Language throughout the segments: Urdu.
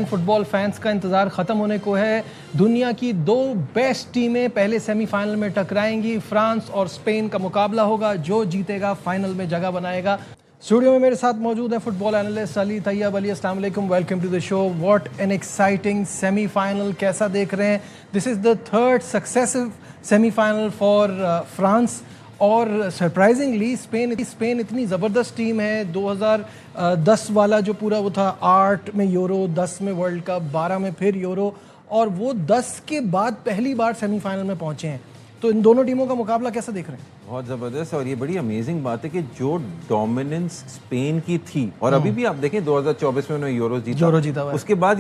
فٹ بال فینس کا انتظار ختم ہونے کو ہے. دنیا کی دو بیسٹ ٹیمیں پہلے سیمی فائنل میں ٹکرائیں گی. فرانس اور اسپین کا مقابلہ ہوگا. جو جیتے گا فائنل میں جگہ بنائے گا. اسٹوڈیو میں میرے ساتھ موجود ہے فٹ بال اینالسٹ علی طیب. علی السلام علیکم, welcome to the show. What an exciting semi final, کیسا دیکھ رہے ہیں؟ This is the third successive semi final for France. اور سرپرائزنگلی اسپین اتنی زبردست ٹیم ہے. 2010 والا جو پورا وہ تھا, 8 میں یورو, 10 میں ورلڈ کپ, 12 میں پھر یورو, اور وہ 10 کے بعد پہلی بار سیمی فائنل میں پہنچے ہیں. تو ان دونوں ٹیموں کا مقابلہ کیسا دیکھ رہے ہیں؟ بہت زبردست. اور یہ بڑی امیزنگ بات ہے کہ جو ڈومیننس اسپین کی تھی, اور ابھی بھی آپ دیکھیں 2024 میں انہوں نے یورو جیتا, اس کے بعد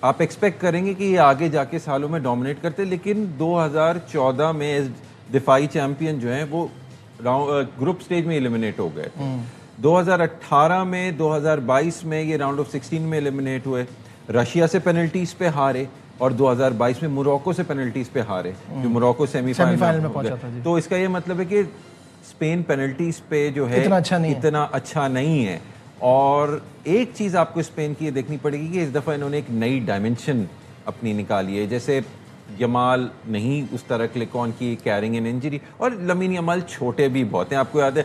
آپ ایکسپیکٹ کریں گے کہ یہ آگے جا کے سالوں میں ڈومینیٹ کرتے, لیکن 2014 میں دفاعی چیمپئن جو ہیں وہ گروپ سٹیج میں ایلیمنیٹ ہو گئے. 2018 میں, 2022 میں یہ راؤنڈ آف 16 میں ایلیمنیٹ ہوئے. رشیا سے پینلٹیز پہ ہارے, اور 2022 میں موروکو سے پینلٹیز پہ ہارے, جو موروکو سیمی فائنل میں پہنچا تھا. تو اس کا یہ مطلب ہے کہ اسپین پینلٹیز پہ جو ہے اتنا اچھا نہیں ہے. اور ایک چیز آپ کو اسپین کی یہ دیکھنی پڑے گی کہ اس دفعہ انہوں نے ایک نئی ڈائمنشن اپنی نکالی ہے. جیسے یمال نہیں اس طرح کلک آن کی, کیرنگ این انجری, اور لامین یمال چھوٹے بھی بہت ہیں. آپ کو یاد ہے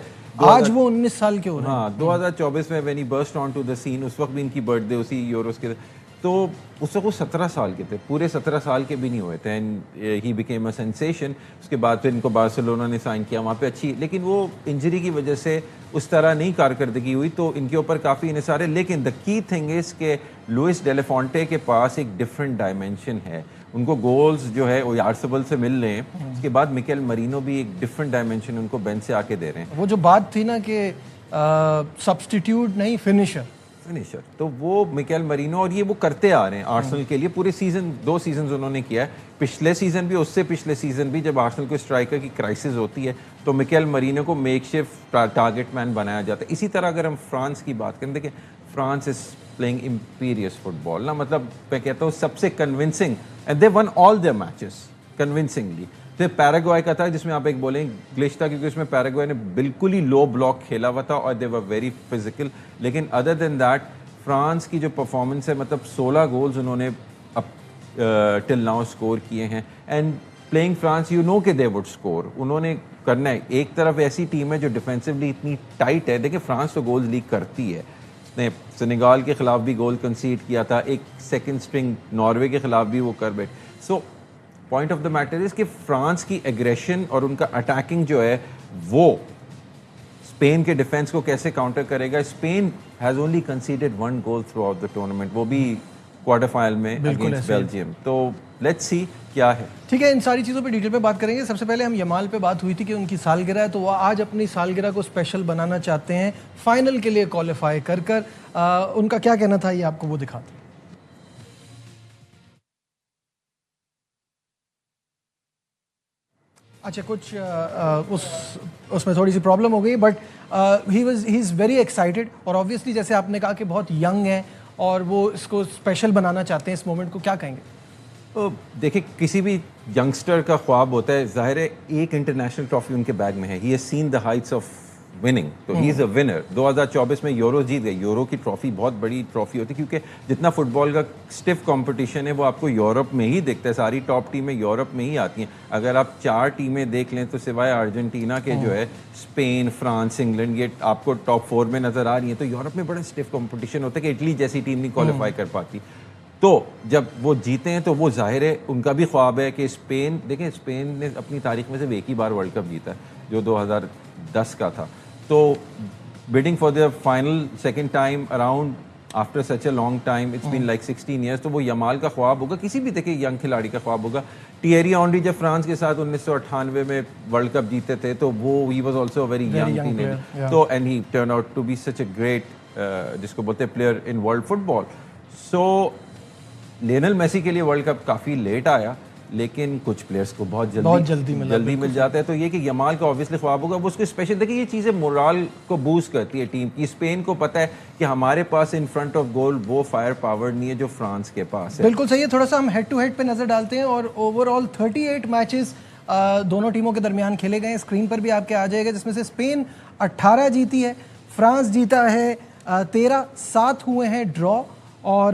آج وہ 19 سال کے ہو رہے ہیں. ہاں, 2024 میں when he burst on to the scene, اس وقت بھی ان کی برتھ ڈے اسی یوروز کے, تو اس وقت وہ 17 سال کے تھے, پورے 17 سال کے بھی نہیں ہوئے تھے. And he became a sensation. اس کے بعد پھر ان کو بارسلونا نے سائن کیا, وہاں پہ اچھی, لیکن وہ انجری کی وجہ سے اس طرح نہیں کارکردگی ہوئی, تو ان کے اوپر کافی انحصار ہے. لیکن دا کی تھنگ از کہ لوئس ڈیلیفونٹے کے پاس ایک ڈفرینٹ ڈائمنشن ہے. ان کو گولز جو ہے وہ یارسبل سے مل رہے ہیں. اس کے بعد مکیل مرینو بھی ایک ڈفرینٹ ڈائمنشن ان کو بینچ سے آ کے دے رہے ہیں. وہ جو بات تھی نا کہ سبسٹیٹیوٹ نہیں فنیشر, تو وہ مکیل مرینو, اور یہ وہ کرتے آ رہے ہیں آرسنل کے لیے پورے سیزن. 2 سیزنز انہوں نے کیا ہے, پچھلے سیزن بھی, اس سے پچھلے سیزن بھی. جب آرسنل کو اسٹرائکر کی کرائسس ہوتی ہے تو مکیل مرینو کو میک شفٹ ٹارگٹ مین بنایا جاتا ہے. اسی طرح اگر ہم فرانس کی بات کریں, دیکھیں France is playing impressive football نا, مطلب میں کہتا ہوں سب سے convincing, and they won all their matches convincingly. پھر پیراگوائے کا تھا جس میں آپ ایک بولیں گلچ تھا, کیونکہ اس میں پیراگوائے نے بالکل ہی لو بلاک کھیلا ہوا تھا, اور دے ور ویری فزیکل. لیکن ادر دین دیٹ فرانس کی جو پرفارمنس ہے, مطلب 16 گولز انہوں نے اب ٹل ناؤ اسکور کیے ہیں. And playing France, you know کہ دے وڈ اسکور, انہوں نے کرنا ہے. ایک طرف ایسی ٹیم ہے جو ڈیفینسولی اتنی ٹائٹ ہے. دیکھیں فرانس تو گولز لیگ کرتی ہے, اس نے سینیگال کے خلاف بھی گول کنسیڈ کیا تھا, ایک سیکنڈ اسٹرنگ ناروے کے خلاف بھی وہ کر بیٹھ. So point of the matter is کہ فرانس کی ایگریشن اور ان کا اٹیکنگ جو ہے وہ اسپین کے ڈیفینس کو کیسے کاؤنٹر کرے گا. Spain has only conceded 1 goal throughout the tournament, وہ بھی کوارٹر فائنل میں اگینسٹ بیلجیم. تو لیٹس سی کیا ہے. ٹھیک ہے, ان ساری چیزوں پہ ڈیٹیل میں بات کریں گے. سب سے پہلے ہم یمال پہ بات ہوئی تھی کہ ان کی سالگرہ ہے, تو وہ آج اپنی سالگرہ کو اسپیشل بنانا چاہتے ہیں فائنل کے لیے کوالیفائی کر کر. ان کا کیا کہنا تھا, یہ آپ کو وہ دکھاتے ہیں. اچھا, کچھ اس میں تھوڑی سی پرابلم ہو گئی, but he is very excited. اور آبویسلی جیسے آپ نے کہا کہ بہت ینگ ہیں اور وہ اس کو اسپیشل بنانا چاہتے ہیں, اس مومنٹ کو کیا کہیں گے؟ دیکھیں کسی بھی ینگسٹر کا خواب ہوتا ہے, ظاہر ہے ایک انٹرنیشنل ٹرافی ان کے بیگ میں ہے. He has seen the heights of winning, تو ہی از اے ونر. 2024 میں یورو جیت گئے. یورو کی ٹرافی بہت بڑی ٹرافی ہوتی ہے, کیونکہ جتنا فٹ بال کا اسٹف کمپٹیشن ہے وہ آپ کو یورپ میں ہی دیکھتا ہے. ساری ٹاپ ٹیمیں یورپ میں ہی آتی ہیں. اگر آپ 4 ٹیمیں دیکھ لیں تو سوائے ارجنٹینا کے جو ہے اسپین, فرانس, انگلینڈ, یہ آپ کو ٹاپ 4 میں نظر آ رہی ہیں. تو یورپ میں بڑا اسٹف کمپٹیشن ہوتا ہے کہ اٹلی جیسی ٹیم نہیں کوالیفائی کر پاتی. تو جب وہ جیتے ہیں تو وہ ظاہر ہے ان کا بھی خواب ہے کہ اسپین, دیکھیں اسپین نے اپنی تاریخ میں صرف ایک ہی بار ورلڈ کپ جیتا ہے, جو 2010 کا تھا. تو bidding for their final second time around after such a long time, it's been like 16 years. تو وہ یمال کا خواب ہوگا, کسی بھی دیکھیں ینگ کھلاڑی کا خواب ہوگا. ٹیئری آنری جب فرانس کے ساتھ 1998 میں ورلڈ کپ جیتے تھے تو وہ he was also a very young teenager. So and he turned out to be such a great جس کو بولتے ہیں player in world football. So Lionel Messi کے لیے ورلڈ کپ کافی لیٹ آیا, لیکن کچھ پلیئرس کو بہت جلدی مل جاتا ہے. تو یہ کہ یمال کا اوبیسلی خواب ہوگا, وہ اس کو اسپیشل دیکھیں یہ چیزیں مورال کو بوسٹ کرتی ہے ٹیم کی. اسپین کو پتہ ہے کہ ہمارے پاس ان فرنٹ آف گول وہ فائر پاور نہیں ہے جو فرانس کے پاس ہے. بالکل صحیح ہے. تھوڑا سا ہم ہیڈ ٹو ہیڈ پہ نظر ڈالتے ہیں, اور اوور آل 38 میچز دونوں ٹیموں کے درمیان کھیلے گئے ہیں. اسکرین پر بھی آپ کے آ جائے گا, جس میں سے اسپین 18 جیتی ہے, فرانس جیتا ہے 13, 7 ہوئے ہیں ڈرا, اور